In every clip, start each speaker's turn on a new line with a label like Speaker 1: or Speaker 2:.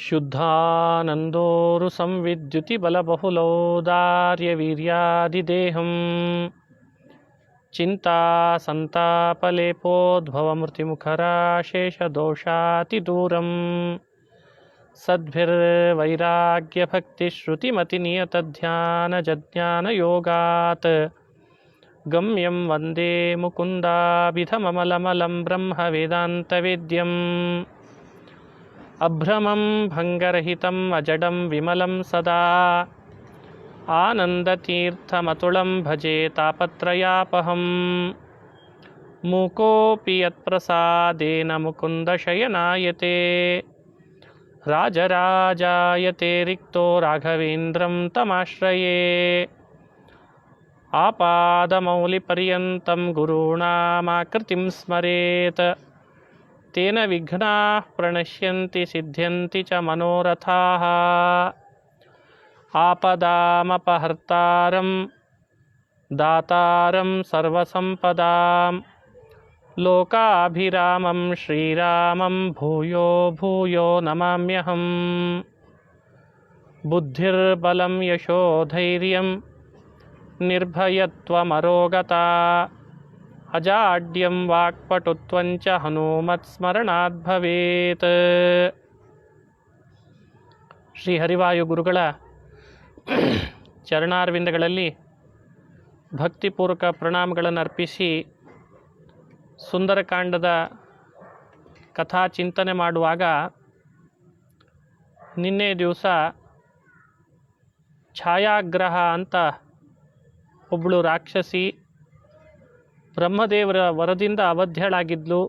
Speaker 1: ಶುದ್ಧಾನಂದೋರು ಸಂವಿದ್ಯುತಿ ಬಲಬಹುಲೌದಾರ್ಯವೀರ್ಯಾದಿದೇಹಂ ಚಿಂತಾ ಸಂತಾಪಲೇಪೋದ್ಭವಮೃತಿಮುಖರಾಶೇಷದೋಷಾತಿದೂರಂ ಸದ್ಭಿರ್ವೈರಾಗ್ಯಭಕ್ತಿಶ್ರುತಿಮತಿನಿಯತಧ್ಯಾನಜಜ್ಞಾನಯೋಗಾತ್ ಗಮ್ಯಂ ವಂದೇ ಮುಕುಂದಾಭಿಧಮಮಲಮಲಂ ಬ್ರಹ್ಮವೇದಾಂತವೇದ್ಯಂ ಅಭ್ರಮಂ ಭಂಗರಹಿತಂ ಅಜಡಂ ವಿಮಲಂ ಸದಾ ಆನಂದತೀರ್ಥಮತುಳಂ ಭಜೆ ತಾಪತ್ರಯಾಪಹಂ ಮೂಕೋಪಿ ಯತ್ಪ್ರಸಾದೇನ ಮುಕುಂದಶಯನಾಯತೆ ರಾಜರಾಜಾಯತೆ ರಿಕ್ತೋ ರಾಘವೇಂದ್ರಂ ತಮಾಶ್ರಯೇ ಆಪಾದಮೌಲಿಪರ್ಯಂತಂ ಗುರುಣಾಮಾಕೃತಿಂ ಸ್ಮರೇತ್ ತೇನ ವಿಘ್ನಾಃ ಪ್ರಣಶ್ಯಂತಿ ಸಿದ್ಧ್ಯಂತಿ ಚ ಮನೋರಥಾಃ ಆಪದಾಮಪಹರ್ತಾರಂ ದಾತಾರಂ ಸರ್ವಸಂಪದಾಂ ಲೋಕಾಭಿರಾಮಂ ಶ್ರೀರಾಮಂ ಭೂಯೋ ಭೂಯೋ ನಮಾಮ್ಯಹಂ ಬುದ್ಧಿರ್ಬಲಂ ಯಶೋಧೈರ್ಯಂ ನಿರ್ಭಯತ್ವಮರೋಗತಾ ಅಜಾಡ್ಯಂ ವಾಕ್ಪಟುತ್ವಂಚ ಹನುಮತ್ಸ್ಮರಣಾತ್ ಭವೇತ್. ಶ್ರೀ ಹರಿವಾಯು ಗುರುಗಳ ಚರಣಾರವಿಂದಗಳಲ್ಲಿ ಭಕ್ತಿಪೂರ್ವಕ ಪ್ರಣಾಮಗಳನ್ನು ಅರ್ಪಿಸಿ ಸುಂದರಕಾಂಡದ ಕಥಾ ಚಿಂತನೆ ಮಾಡುವಾಗ ನಿನ್ನೆ ದಿವಸ ಛಾಯಾಗ್ರಹ ಅಂತ ಒಬ್ಬಳು ರಾಕ್ಷಸಿ ಬ್ರಹ್ಮದೇವರ ವರದಿಂದ ಅವಧ್ಯಳಾಗಿದ್ಲು.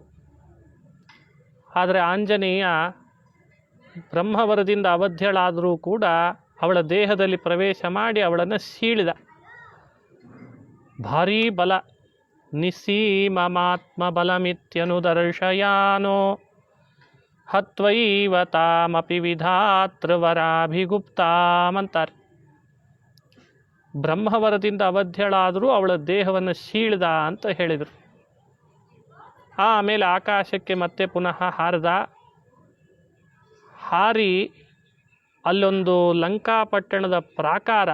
Speaker 1: ಆದರೆ ಆಂಜನೇಯ ಬ್ರಹ್ಮವರದಿಂದ ಅವಧ್ಯಳಾದರೂ ಕೂಡ ಅವಳ ದೇಹದಲ್ಲಿ ಪ್ರವೇಶ ಮಾಡಿ ಅವಳನ್ನು ಸೀಳಿದ. ಭಾರೀ ಬಲ, ನಿಸ್ಸೀಮಮಾತ್ಮ ಬಲಮಿತ್ಯನುದರ್ಶಯಾನೋ ಹತ್ವೈವ ತಾಮಪಿ ವಿಧಾತೃವರಾಭಿಗುಪ್ತಾಂ ಅಂತಾರೆ. ಬ್ರಹ್ಮವರದಿಂದ ಅವಧ್ಯಳಾದರೂ ಅವಳ ದೇಹವನ್ನು ಸೀಳಿದ ಅಂತ ಹೇಳಿದರು. ಆಮೇಲೆ ಆಕಾಶಕ್ಕೆ ಮತ್ತೆ ಪುನಃ ಹಾರಿ ಅಲ್ಲೊಂದು ಲಂಕಾಪಟ್ಟಣದ ಪ್ರಾಕಾರ,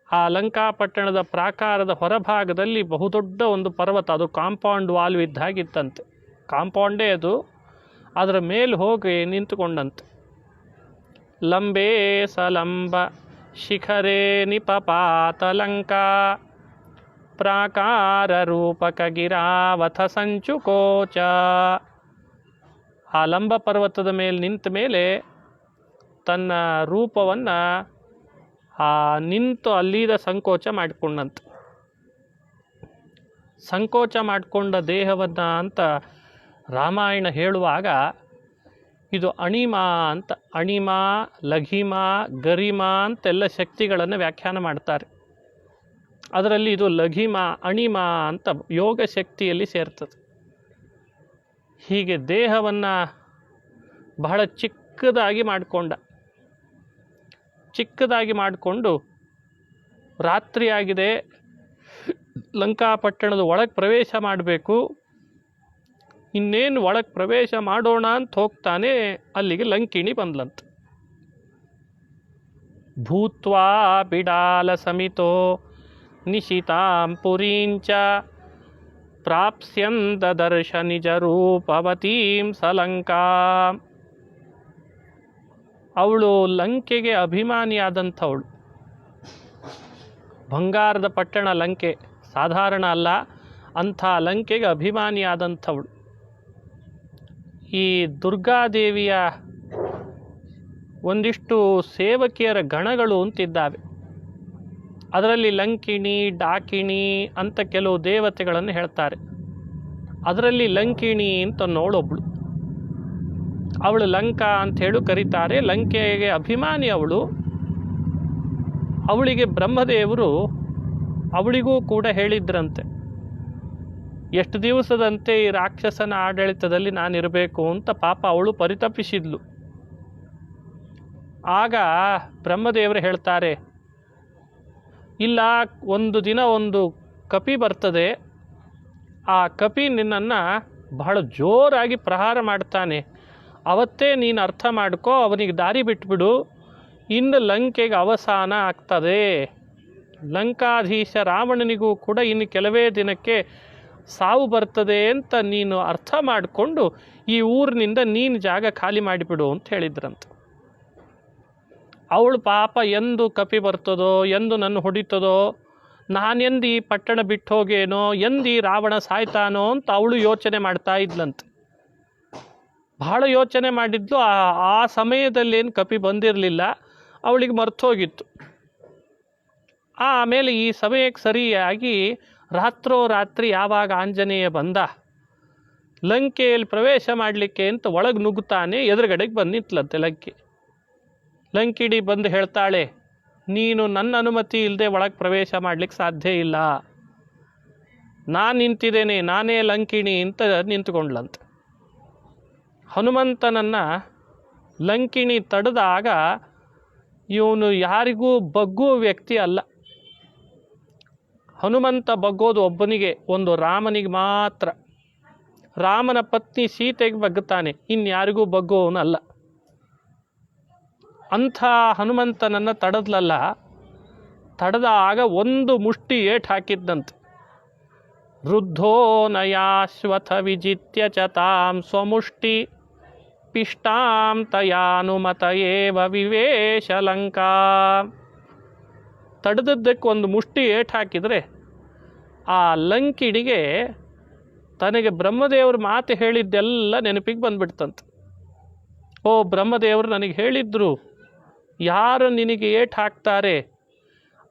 Speaker 1: ಆ ಲಂಕಾಪಟ್ಟಣದ ಪ್ರಾಕಾರದ ಹೊರಭಾಗದಲ್ಲಿ ಬಹುದೊಡ್ಡ ಒಂದು ಪರ್ವತ, ಅದು ಕಾಂಪೌಂಡ್ ವಾಲ್ ಇದ್ದಾಗಿತ್ತಂತೆ. ಕಾಂಪೌಂಡೇ ಅದು, ಅದರ ಮೇಲೆ ಹೋಗಿ ನಿಂತುಕೊಂಡಂತೆ. ಲಂಬೇ ಸಲಂಬ ಶಿಖರೇ ನಿಪಪಾತ ಲಂಕಾ ಪ್ರಾಕಾರ ರೂಪಕ ಗಿರಾವಥ ಸಂಚುಕೋಚ. ಆ ಲಂಬ ಪರ್ವತದ ಮೇಲೆ ನಿಂತ ಮೇಲೆ ತನ್ನ ರೂಪವನ್ನು ನಿಂತು ಅಲ್ಲಿದ ಸಂಕೋಚ ಮಾಡಿಕೊಂಡಂತೆ. ಸಂಕೋಚ ಮಾಡಿಕೊಂಡ ದೇಹವನ್ನು ಅಂತ ರಾಮಾಯಣ ಹೇಳುವಾಗ ಇದು ಅಣಿಮಾ ಅಂತ, ಅಣಿಮಾ, ಲಘಿಮಾ, ಗರಿಮಾ ಅಂತೆಲ್ಲ ಶಕ್ತಿಗಳನ್ನು ವ್ಯಾಖ್ಯಾನ ಮಾಡ್ತಾರೆ. ಅದರಲ್ಲಿ ಇದು ಲಘಿಮಾ, ಅಣಿಮಾ ಅಂತ ಯೋಗ ಶಕ್ತಿಯಲ್ಲಿ ಸೇರ್ತದೆ. ಹೀಗೆ ದೇಹವನ್ನು ಬಹಳ ಚಿಕ್ಕದಾಗಿ ಮಾಡಿಕೊಂಡು ರಾತ್ರಿಯಾಗಿದೆ, ಲಂಕಾಪಟ್ಟಣದ ಒಳಗೆ ಪ್ರವೇಶ ಮಾಡಬೇಕು, ಇನ್ನೇನು ಒಳಗೆ ಪ್ರವೇಶ ಮಾಡೋಣ ಅಂತ ಹೋಗ್ತಾನೆ. ಅಲ್ಲಿಗೆ ಲಂಕಿಣಿ ಬಂದ್ಲಂತ. ಭೂತ್ವಾ ಬಿಡಾಲ ಸಮಿತೋ ನಿಶಿತಾಂ ಪುರೀಂಚ ಪ್ರಾಪ್ಸ್ಯಂತ ದರ್ಶ ನಿಜ ರೂಪವತೀಂ ಸಲಂಕಾಂ. ಅವಳು ಲಂಕೆಗೆ ಅಭಿಮಾನಿಯಾದಂಥವಳು. ಬಂಗಾರದ ಪಟ್ಟಣ ಲಂಕೆ ಸಾಧಾರಣ ಅಲ್ಲ, ಅಂಥ ಲಂಕೆಗೆ ಅಭಿಮಾನಿಯಾದಂಥವಳು. ಈ ದುರ್ಗಾದೇವಿಯ ಒಂದಿಷ್ಟು ಸೇವಕಿಯರ ಗಣಗಳು ಅಂತಿದ್ದಾವೆ. ಅದರಲ್ಲಿ ಲಂಕಿಣಿ, ಡಾಕಿಣಿ ಅಂತ ಕೆಲವು ದೇವತೆಗಳನ್ನು ಹೇಳ್ತಾರೆ. ಅದರಲ್ಲಿ ಲಂಕಿಣಿ ಅಂತ ನೋಳೊಬ್ಳು, ಅವಳು ಲಂಕಾ ಅಂತ ಹೇಳಿ ಕರೀತಾರೆ. ಲಂಕೆಗೆ ಅಭಿಮಾನಿ ಅವಳು. ಅವಳಿಗೆ ಬ್ರಹ್ಮದೇವರು ಅವಳಿಗೂ ಕೂಡ ಹೇಳಿದ್ರಂತೆ, ಎಷ್ಟು ದಿವಸದಂತೆ ಈ ರಾಕ್ಷಸನ ಆಡಳಿತದಲ್ಲಿ ನಾನಿರಬೇಕು ಅಂತ. ಪಾಪ ಅವಳು ಪರಿತಪಿಸಿದ್ಲು. ಆಗ ಬ್ರಹ್ಮದೇವರು ಹೇಳ್ತಾರೆ, ಇಲ್ಲ, ಒಂದು ದಿನ ಒಂದು ಕಪಿ ಬರ್ತದೆ, ಆ ಕಪಿ ನಿನ್ನನ್ನು ಬಹಳ ಜೋರಾಗಿ ಪ್ರಹಾರ ಮಾಡ್ತಾನೆ, ಅವತ್ತೇ ನೀನು ಅರ್ಥ ಮಾಡ್ಕೋ, ಅವನಿಗೆ ದಾರಿ ಬಿಟ್ಬಿಡು, ಇನ್ನು ಲಂಕೆಗೆ ಅವಸಾನ ಆಗ್ತದೆ. ಲಂಕಾಧೀಶ ರಾವಣನಿಗೂ ಕೂಡ ಇನ್ನು ಕೆಲವೇ ದಿನಕ್ಕೆ ಸಾವು ಬರ್ತದೆ ಅಂತ ನೀನು ಅರ್ಥ ಮಾಡಿಕೊಂಡು ಈ ಊರಿನಿಂದ ನೀನು ಜಾಗ ಖಾಲಿ ಮಾಡಿಬಿಡು ಅಂತ ಹೇಳಿದ್ರಂತೆ. ಅವಳು ಪಾಪ ಎಂದು ಕಪಿ ಬರ್ತದೋ, ಎಂದು ನನ್ನ ಹೊಡಿತದೋ, ನಾನೆಂದು ಈ ಪಟ್ಟಣ ಬಿಟ್ಟು ಹೋಗೇನೋ, ಎಂದು ಈ ರಾವಣ ಸಾಯ್ತಾನೋ ಅಂತ ಅವಳು ಯೋಚನೆ ಮಾಡ್ತಾ ಇದ್ಲಂತೆ. ಬಹಳ ಯೋಚನೆ ಮಾಡಿದ್ಲು. ಆ ಸಮಯದಲ್ಲೇನು ಕಪಿ ಬಂದಿರಲಿಲ್ಲ, ಅವಳಿಗೆ ಮರ್ತೋಗಿತ್ತು. ಆಮೇಲೆ ಈ ಸಮಯಕ್ಕೆ ಸರಿಯಾಗಿ ರಾತ್ರೋರಾತ್ರಿ ಯಾವಾಗ ಆಂಜನೇಯ ಬಂದ, ಲಂಕೆಯಲ್ಲಿ ಪ್ರವೇಶ ಮಾಡಲಿಕ್ಕೆ ಅಂತ ಒಳಗೆ ನುಗ್ಗುತ್ತಾನೆ, ಎದುರುಗಡೆಗೆ ಬಂದು ನಿಂತ್ಲಂತೆ ಲಂಕಿಣಿ ಬಂದು ಹೇಳ್ತಾಳೆ, ನೀನು ನನ್ನ ಅನುಮತಿ ಇಲ್ಲದೆ ಒಳಗೆ ಪ್ರವೇಶ ಮಾಡಲಿಕ್ಕೆ ಸಾಧ್ಯ ಇಲ್ಲ, ನಾನು ನಿಂತಿದ್ದೇನೆ, ನಾನೇ ಲಂಕಿಣಿ ಅಂತ ನಿಂತ್ಕೊಂಡ್ಲಂತೆ. ಹನುಮಂತನನ್ನು ಲಂಕಿಣಿ ತಡೆದಾಗ ಇವನು ಯಾರಿಗೂ ಬಗ್ಗುವ ವ್ಯಕ್ತಿ ಅಲ್ಲ. ಹನುಮಂತ ಬಗ್ಗೋದು ಒಬ್ಬನಿಗೆ, ಒಂದು ರಾಮನಿಗೆ ಮಾತ್ರ. ರಾಮನ ಪತ್ನಿ ಸೀತೆಗೆ ಬಗ್ಗುತ್ತಾನೆ, ಇನ್ಯಾರಿಗೂ ಬಗ್ಗುವವನಲ್ಲ. ಅಂಥ ಹನುಮಂತನನ್ನು ತಡೆದ್ಲಲ್ಲ, ತಡೆದಾಗ ಒಂದು ಮುಷ್ಟಿ ಏಟು ಹಾಕಿದ್ದಂತೆ. ರುದ್ಧೋ ನಯಾಶ್ವಥ ವಿಜಿತ್ಯ ಚ ತಾಂ ಸ್ವಮುಷ್ಟಿ ಪಿಷ್ಟಾಂ ತಯಾನುಮತ ಏವ ವಿವೇಶ ಲಂಕಾ. ತಡೆದದ್ದಕ್ಕೆ ಒಂದು ಮುಷ್ಟಿ ಏಟು ಹಾಕಿದರೆ ಆ ಲಂಕಿಣಿಗೆ ತನಗೆ ಬ್ರಹ್ಮದೇವರು ಮಾತು ಹೇಳಿದ್ದೆಲ್ಲ ನೆನಪಿಗೆ ಬಂದ್ಬಿಡ್ತಂತೆ. ಓ ಬ್ರಹ್ಮದೇವರು ನನಗೆ ಹೇಳಿದ್ರು, ಯಾರು ನಿನಗೆ ಏಟು ಹಾಕ್ತಾರೆ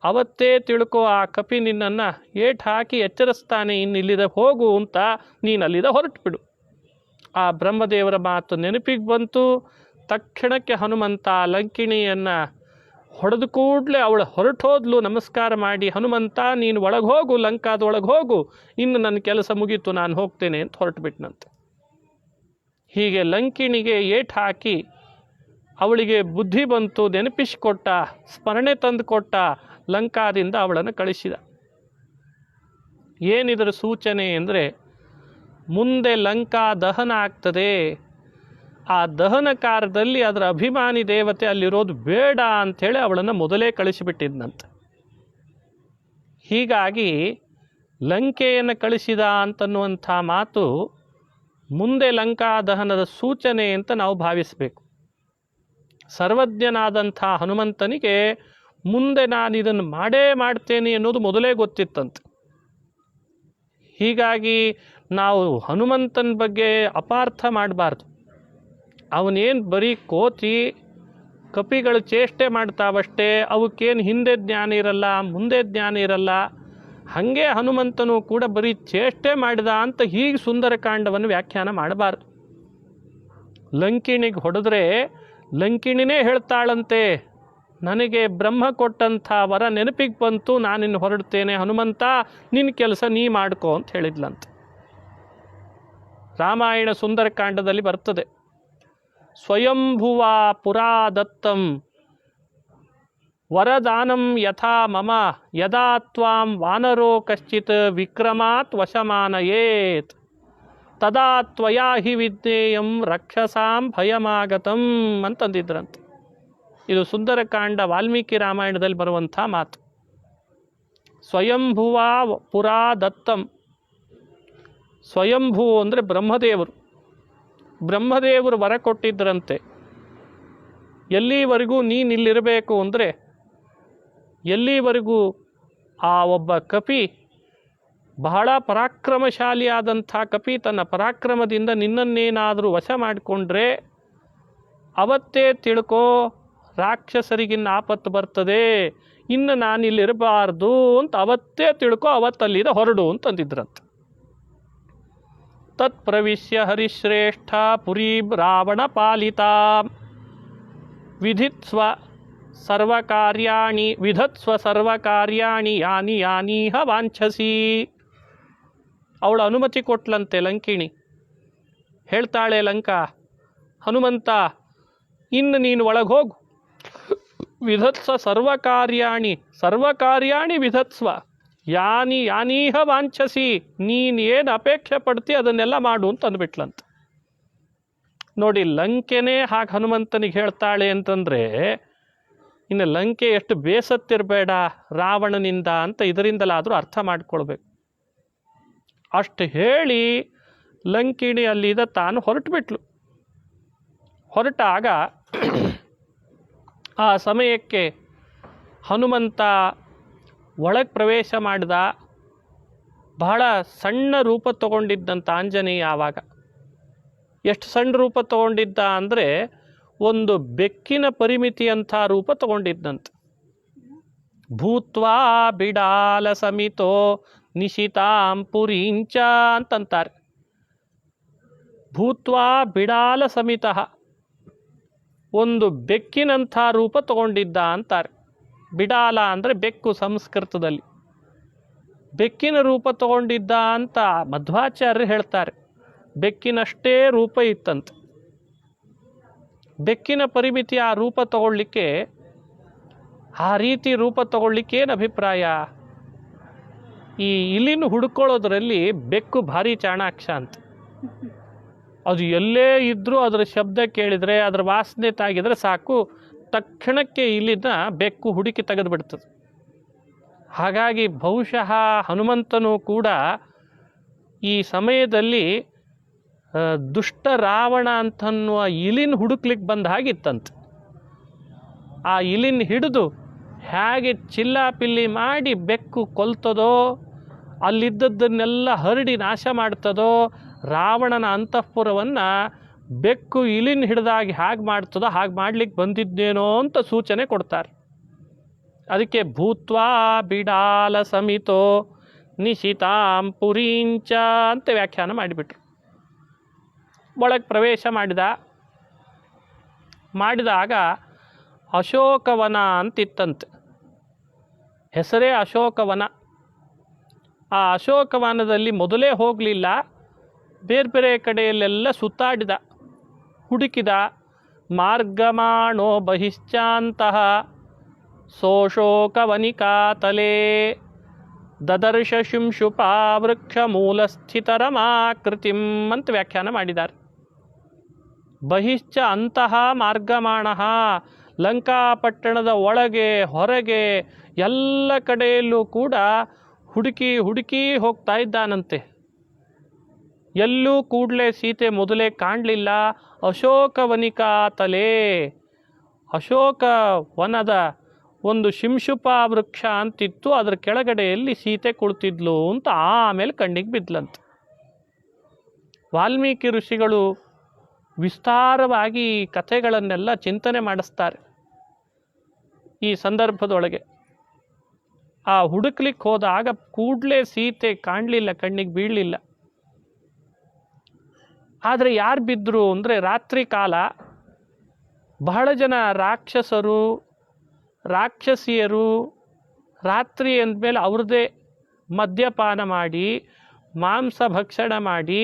Speaker 1: ಅವತ್ತೇ ತಿಳ್ಕೊ, ಆ ಕಪಿ ನಿನ್ನನ್ನು ಏಟು ಹಾಕಿ ಎಚ್ಚರಿಸ್ತಾನೆ, ಇನ್ನಿಲ್ಲಿದ ಹೋಗು ಅಂತ, ನೀನು ಅಲ್ಲಿದ ಹೊರಟುಬಿಡು. ಆ ಬ್ರಹ್ಮದೇವರ ಮಾತು ನೆನಪಿಗೆ ಬಂತು. ತಕ್ಷಣಕ್ಕೆ ಹನುಮಂತ ಲಂಕಿಣಿಯನ್ನು ಹೊಡೆದು ಕೂಡಲೇ ಅವಳು ಹೊರಟೋದ್ಲು. ನಮಸ್ಕಾರ ಮಾಡಿ, ಹನುಮಂತ ನೀನು ಒಳಗೆ ಹೋಗು, ಲಂಕಾದೊಳಗೆ ಹೋಗು, ಇನ್ನು ನನ್ನ ಕೆಲಸ ಮುಗೀತು, ನಾನು ಹೋಗ್ತೇನೆ ಅಂತ ಹೊರಟುಬಿಟ್ನಂತೆ. ಹೀಗೆ ಲಂಕಿಣಿಗೆ ಏಟು ಹಾಕಿ ಅವಳಿಗೆ ಬುದ್ಧಿ ಬಂತು, ನೆನಪಿಸಿಕೊಟ್ಟ, ಸ್ಮರಣೆ ತಂದು ಕೊಟ್ಟ, ಲಂಕಾದಿಂದ ಅವಳನ್ನು ಕಳಿಸಿದ. ಏನಿದರ ಸೂಚನೆ ಅಂದರೆ, ಮುಂದೆ ಲಂಕಾ ದಹನ ಆಗ್ತದೆ, ಆ ದಹನ ಕಾರ್ಯದಲ್ಲಿ ಅದರ ಅಭಿಮಾನಿ ದೇವತೆ ಅಲ್ಲಿರೋದು ಬೇಡ ಅಂಥೇಳಿ ಅವಳನ್ನು ಮೊದಲೇ ಕಳಿಸಿಬಿಟ್ಟಿದ್ದಂತೆ. ಹೀಗಾಗಿ ಲಂಕೆಯನ್ನು ಕಳಿಸಿದ ಅಂತನ್ನುವಂಥ ಮಾತು ಮುಂದೆ ಲಂಕಾ ದಹನದ ಸೂಚನೆ ಅಂತ ನಾವು ಭಾವಿಸಬೇಕು. ಸರ್ವಜ್ಞನಾದಂಥ ಹನುಮಂತನಿಗೆ ಮುಂದೆ ನಾನು ಇದನ್ನು ಮಾಡೇ ಮಾಡ್ತೇನೆ ಅನ್ನೋದು ಮೊದಲೇ ಗೊತ್ತಿತ್ತಂತೆ. ಹೀಗಾಗಿ ನಾವು ಹನುಮಂತನ ಬಗ್ಗೆ ಅಪಾರ್ಥ ಮಾಡಬಾರ್ದು. ಅವನೇನು ಬರೀ ಕೋತಿ ಕಪಿಗಳು ಚೇಷ್ಟೆ ಮಾಡ್ತಾವಷ್ಟೇ, ಅವಕ್ಕೇನು ಹಿಂದೆ ಜ್ಞಾನ ಇರಲ್ಲ, ಮುಂದೆ ಜ್ಞಾನ ಇರಲ್ಲ. ಹಾಗೆ ಹನುಮಂತನು ಕೂಡ ಬರೀ ಚೇಷ್ಟೆ ಮಾಡಿದ ಅಂತ ಹೀಗೆ ಸುಂದರಕಾಂಡವನ್ನು ವ್ಯಾಖ್ಯಾನ ಮಾಡಬಾರ್ದು. ಲಂಕಿಣಿಗೆ ಹೊಡೆದ್ರೆ ಲಂಕಿಣಿನೇ ಹೇಳ್ತಾಳಂತೆ, ನನಗೆ ಬ್ರಹ್ಮ ಕೊಟ್ಟಂಥ ವರ ನೆನಪಿಗೆ ಬಂತು, ನಾನಿನ್ನು ಹೊರಡ್ತೇನೆ, ಹನುಮಂತ ನಿನ್ನ ಕೆಲಸ ನೀ ಮಾಡ್ಕೋ ಅಂತ ಹೇಳಿದ್ಲಂತೆ. ರಾಮಾಯಣ ಸುಂದರಕಾಂಡದಲ್ಲಿ ಬರ್ತದೆ, ಸ್ವಯಂಭುವ ಪುರಾ ದತ್ತಂ ವರದಾನಂ ಯಥಾ ಮಮ ಯದಾ ತ್ವಾಂ ವಾನರೋ ಕಶ್ಚಿತ್ ವಿಕ್ರಮಾತ್ ವಶಮಾನಯೇತ್ ತದಾ ತ್ವಯಾ ಹಿ ವಿಜ್ಞೇಯಂ ರಕ್ಷಸಾಂ ಭಯಮಾಗತಂ ಅಂತಂದಿದ್ರಂತೆ. ಇದು ಸುಂದರಕಾಂಡ ವಾಲ್ಮೀಕಿ ರಾಮಾಯಣದಲ್ಲಿ ಬರುವಂಥ ಮಾತು. ಸ್ವಯಂಭುವ ಪುರಾ ದತ್ತಂ. ಸ್ವಯಂಭೂ ಅಂದರೆ ಬ್ರಹ್ಮದೇವರು. ಬ್ರಹ್ಮದೇವರು ವರ ಕೊಟ್ಟಿದ್ದರಂತೆ, ಎಲ್ಲಿವರೆಗೂ ನೀನಿಲ್ಲಿರಬೇಕು ಅಂದರೆ, ಎಲ್ಲಿವರೆಗೂ ಆ ಒಬ್ಬ ಕಪಿ, ಬಹಳ ಪರಾಕ್ರಮಶಾಲಿಯಾದಂಥ ಕಪಿ ತನ್ನ ಪರಾಕ್ರಮದಿಂದ ನಿನ್ನನ್ನೇನಾದರೂ ವಶ ಮಾಡಿಕೊಂಡ್ರೆ ಅವತ್ತೇ ತಿಳ್ಕೋ ರಾಕ್ಷಸರಿಗಿನ್ನ ಆಪತ್ತು ಬರ್ತದೆ, ಇನ್ನು ನಾನಿಲ್ಲಿರಬಾರ್ದು ಅಂತ ಅವತ್ತೇ ತಿಳ್ಕೊ, ಅವತ್ತಲ್ಲಿದ ಹೊರಡು ಅಂತಂದಿದ್ರಂತೆ. ತತ್ ಪ್ರವಿಶ್ಯ ಹರಿಶ್ರೇಷ್ಠ ಪುರೀ ರಾವಣ ಪಾಲಿತಾ ವಿಧತ್ಸ್ವ ಸರ್ವಕಾರ್ಯಾಣಿ ಯಾನಿ ಯಾನೀಹ ವಾಂಛಸಿ. ಅವಳು ಅನುಮತಿ ಕೊಟ್ಲಂತೆ ಲಂಕಿಣಿ. ಹೇಳ್ತಾಳೆ ಲಂಕಾ, ಹನುಮಂತ ಇನ್ನು ನೀನು ಒಳಗೆ ಹೋಗು, ವಿಧತ್ಸ್ವ ಸರ್ವಕಾರ್ಯಾಣಿ ವಿಧತ್ಸ್ವ ಯಾನೀಹ ವಾಂಛಸಿ, ನೀನು ಏನು ಅಪೇಕ್ಷೆ ಪಡ್ತಿ ಅದನ್ನೆಲ್ಲ ಮಾಡು ಅಂತ ಅಂದ್ಬಿಟ್ಲಂತ. ನೋಡಿ, ಲಂಕೆನೇ ಹಾಗೆ ಹನುಮಂತನಿಗೆ ಹೇಳ್ತಾಳೆ ಅಂತಂದರೆ ಇನ್ನು ಲಂಕೆ ಎಷ್ಟು ಬೇಸತ್ತಿರಬೇಡ ರಾವಣನಿಂದ ಅಂತ ಇದರಿಂದಲಾದರೂ ಅರ್ಥ ಮಾಡ್ಕೊಳ್ಬೇಕು. ಅಷ್ಟು ಹೇಳಿ ಲಂಕಿಣಿ ಅಲ್ಲಿದ ತಾನು ಹೊರಟುಬಿಟ್ಲು. ಹೊರಟಾಗ ಆ ಸಮಯಕ್ಕೆ ಹನುಮಂತ ಒಳಗೆ ಪ್ರವೇಶ ಮಾಡಿದ. ಬಹಳ ಸಣ್ಣ ರೂಪ ತಗೊಂಡಿದ್ದಂಥ ಆಂಜನೇಯ ಆವಾಗ. ಎಷ್ಟು ಸಣ್ಣ ರೂಪ ತಗೊಂಡಿದ್ದ ಅಂದರೆ ಒಂದು ಬೆಕ್ಕಿನ ಪರಿಮಿತಿಯಂಥ ರೂಪ ತಗೊಂಡಿದ್ದಂತೆ. ಭೂತ್ವಾ ಬಿಡಾಲ ಸಮಿತೋ ನಿಶಿತಾಂ ಪುರೀಂಚ ಅಂತಂತಾರೆ. ಭೂತ್ವಾ ಬಿಡಾಲ ಸಮಿತಃ, ಒಂದು ಬೆಕ್ಕಿನಂಥ ರೂಪ ತಗೊಂಡಿದ್ದ ಅಂತಾರೆ. ಬಿಡಾಲ ಅಂದರೆ ಬೆಕ್ಕು ಸಂಸ್ಕೃತದಲ್ಲಿ. ಬೆಕ್ಕಿನ ರೂಪ ತಗೊಂಡಿದ್ದ ಅಂತ ಮಧ್ವಾಚಾರ್ಯರು ಹೇಳ್ತಾರೆ. ಬೆಕ್ಕಿನಷ್ಟೇ ರೂಪ ಇತ್ತಂತೆ. ಬೆಕ್ಕಿನ ಪರಿಮಿತಿ ಆ ರೂಪ ತಗೊಳ್ಳಿಕ್ಕೆ, ಆ ರೀತಿ ರೂಪ ತಗೊಳ್ಳಿಕ್ಕೆ ಏನು ಅಭಿಪ್ರಾಯ? ಈ ಇಲಿನ ಹುಡ್ಕೊಳ್ಳೋದ್ರಲ್ಲಿ ಬೆಕ್ಕು ಭಾರಿ ಚಾಣಾಕ್ಷ ಅಂತ. ಅದು ಎಲ್ಲೇ ಇದ್ದರೂ ಅದರ ಶಬ್ದ ಕೇಳಿದರೆ, ಅದರ ವಾಸನೆ ತಾಗಿದರೆ ಸಾಕು, ತಕ್ಷಣಕ್ಕೆ ಇಲ್ಲಿನ ಬೆಕ್ಕು ಹುಡುಕಿ ತೆಗೆದುಬಿಡ್ತದೆ. ಹಾಗಾಗಿ ಬಹುಶಃ ಹನುಮಂತನು ಕೂಡ ಈ ಸಮಯದಲ್ಲಿ ದುಷ್ಟ ರಾವಣ ಅಂತನ್ನುವ ಇಲಿನ ಹುಡುಕ್ಲಿಕ್ಕೆ ಬಂದ ಹಾಗಿತ್ತಂತೆ. ಆ ಇಲಿನ ಹಿಡಿದು ಹೇಗೆ ಚಿಲ್ಲಾಪಿಲ್ಲಿ ಮಾಡಿ ಬೆಕ್ಕು ಕೊಲ್ತದೋ, ಅಲ್ಲಿದ್ದದ್ದನ್ನೆಲ್ಲ ಹರಡಿ ನಾಶ ಮಾಡ್ತದೋ, ರಾವಣನ ಅಂತಃಪುರವನ್ನು ಬೆಕ್ಕು ಇಲಿನ ಹಿಡಿದಾಗಿ ಹಾಗೆ ಮಾಡ್ತದೋ ಹಾಗೆ ಮಾಡ್ಲಿಕ್ಕೆ ಬಂದಿದ್ದೇನೋ ಅಂತ ಸೂಚನೆ ಕೊಡ್ತಾರೆ. ಅದಕ್ಕೆ ಭೂತ್ವಾ ಬಿಡಾಲ ಸಮಿತೋ ನಿಶಿತಾಂ ಪುರೀಂಚ ಅಂತ ವ್ಯಾಖ್ಯಾನ ಮಾಡಿಬಿಟ್ರು. ಒಳಗೆ ಪ್ರವೇಶ ಮಾಡಿದಾಗ ಅಶೋಕವನ ಅಂತಿತ್ತಂತೆ. ಹೆಸರೇ ಅಶೋಕವನ. ಆ ಅಶೋಕವನದಲ್ಲಿ ಮೊದಲೇ ಹೋಗಲಿಲ್ಲ, ಬೇರೆ ಬೇರೆ ಕಡೆಯಲ್ಲೆಲ್ಲ ಸುತ್ತಾಡಿದ, ಹುಡುಕಿದ. ಮಾರ್ಗಮಾಣೋ ಬಹಿಶ್ಚಾಂತಃ ಸೋಶೋಕವನಿಕಾತಲೇ ದದರ್ಶ ಶಿಂಶುಪಾ ವೃಕ್ಷ ಮೂಲಸ್ಥಿತರಮಾಕೃತಿಂ ಅಂತ ವ್ಯಾಖ್ಯಾನ ಮಾಡಿದ್ದಾರೆ. ಬಹಿಶ್ಚ ಅಂತಹ ಮಾರ್ಗಮಾಣಃ, ಲಂಕಾಪಟ್ಟಣದ ಒಳಗೆ ಹೊರಗೆ ಎಲ್ಲ ಕಡೆಯಲ್ಲೂ ಕೂಡ ಹುಡುಕಿ ಹುಡುಕಿ ಹೋಗ್ತಾ ಇದ್ದಾನಂತೆ. ಎಲ್ಲೂ ಕೂಡಲೇ ಸೀತೆ ಮೊದಲೇ ಕಾಣಲಿಲ್ಲ. ಅಶೋಕವನಿಕಾತಲೇ, ಅಶೋಕ ವನದ ಒಂದು ಶಿಂಶುಪ ವೃಕ್ಷ ಅಂತಿತ್ತು, ಅದರ ಕೆಳಗಡೆಯಲ್ಲಿ ಸೀತೆ ಕುಳಿತಿದ್ಲು ಅಂತ ಆಮೇಲೆ ಕಣ್ಣಿಗೆ ಬಿದ್ಲಂತೆ. ವಾಲ್ಮೀಕಿ ಋಷಿಗಳು ವಿಸ್ತಾರವಾಗಿ ಕಥೆಗಳನ್ನೆಲ್ಲ ಚಿಂತನೆ ಮಾಡಿಸ್ತಾರೆ. ಈ ಸಂದರ್ಭದೊಳಗೆ ಆ ಹುಡುಕ್ಲಿಕ್ಕೆ ಹೋದಾಗ ಕೂಡಲೇ ಸೀತೆ ಕಾಣಲಿಲ್ಲ, ಕಣ್ಣಿಗೆ ಬೀಳಲಿಲ್ಲ. ಆದರೆ ಯಾರು ಬಿದ್ದರು ಅಂದರೆ ರಾತ್ರಿ ಕಾಲ ಬಹಳ ಜನ ರಾಕ್ಷಸರು ರಾಕ್ಷಸಿಯರು ರಾತ್ರಿ ಅಂದಮೇಲೆ ಅವ್ರದ್ದೇ ಮದ್ಯಪಾನ ಮಾಡಿ ಮಾಂಸ ಭಕ್ಷಣ ಮಾಡಿ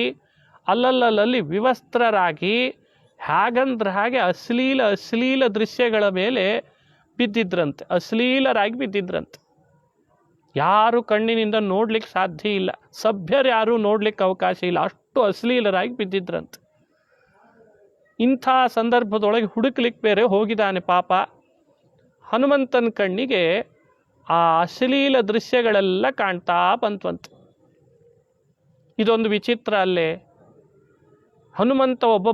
Speaker 1: ಅಲ್ಲಲ್ಲಿ ವಿವಸ್ತ್ರರಾಗಿ ಹಾಗಂದ್ರೆ ಹಾಗೆ ಅಶ್ಲೀಲ ದೃಶ್ಯಗಳ ಮೇಲೆ ಬಿದ್ದಿದ್ರಂತೆ, ಅಶ್ಲೀಲರಾಗಿ ಬಿದ್ದಿದ್ರಂತೆ. ಯಾರು ಕಣ್ಣಿನಿಂದ ನೋಡ್ಲಿಕ್ಕೆ ಸಾಧ್ಯ ಇಲ್ಲ, ಸಭ್ಯರು ಯಾರೂ ನೋಡ್ಲಿಕ್ಕೆ ಅವಕಾಶ ಇಲ್ಲ, ಅಷ್ಟು ಅಶ್ಲೀಲರಾಗಿ ಬಿದ್ದಿದ್ರಂತೆ. ಇಂಥ ಸಂದರ್ಭದೊಳಗೆ ಹುಡುಕ್ಲಿಕ್ಕೆ ಬೇರೆ ಹೋಗಿದ್ದಾನೆ ಪಾಪ. ಹನುಮಂತನ ಕಣ್ಣಿಗೆ ಆ ಅಶ್ಲೀಲ ದೃಶ್ಯಗಳೆಲ್ಲ ಕಾಣ್ತಾ ಬಂತವಂತೆ. ಇದೊಂದು ವಿಚಿತ್ರ ಅಲ್ಲೇ. ಹನುಮಂತ ಒಬ್ಬ